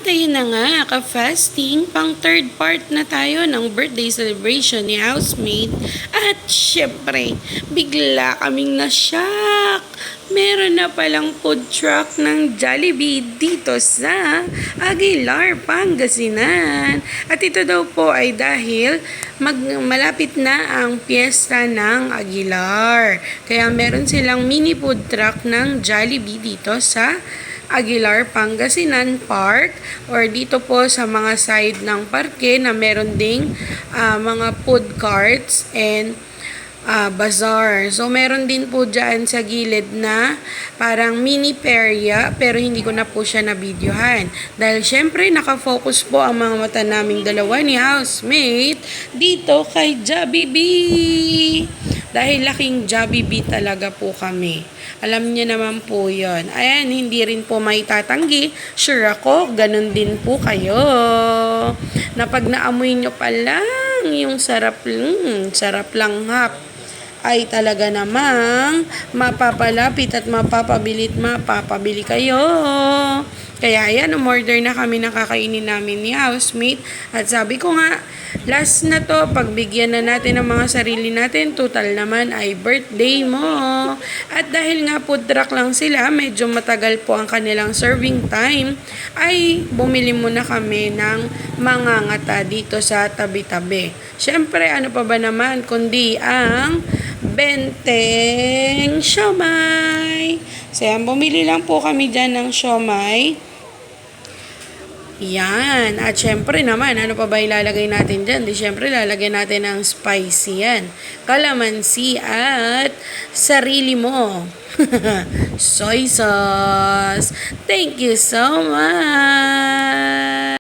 At ayun na nga, ka-fasting, pang third part na tayo ng birthday celebration ni housemate. At syempre, bigla kaming na-shock. Meron na palang food truck ng Jollibee dito sa Aguilar, Pangasinan. At ito daw po ay dahil malapit na ang piyesta ng Aguilar. Kaya meron silang mini food truck ng Jollibee dito sa Aguilar, Pangasinan Park or dito po sa mga side ng parke na meron ding mga food carts and bazaar. So, meron din po dyan sa gilid na parang mini perya pero hindi ko na po siya na-videohan. Dahil syempre nakafocus po ang mga mata naming dalawa ni housemate dito kay Jollibee. Dahil laking Jollibee talaga po kami. Alam niyo naman po yon. Ayan, hindi rin po may tatanggi. Sure ako, ganun din po kayo. Na pag naamoy nyo pa lang, yung sarap lang hap ay talaga namang mapapalapit at mapapabili kayo. Kaya ayan, umorder na kami ng kakainin namin ni housemate. At sabi ko nga, last na to, pagbigyan na natin ang mga sarili natin, total naman ay birthday mo. At dahil nga food truck lang sila, medyo matagal po ang kanilang serving time, ay bumili muna kami ng mga ngata dito sa tabi-tabi. Syempre, ano pa ba naman, kundi ang benteng siomay. So, yan, bumili lang po kami dyan ng siomay. Yan. At syempre naman, ano pa ba ilalagay natin dyan? Di syempre, lalagay natin ng spicy yan. Kalamansi at sarili mo. Soy sauce. Thank you so much.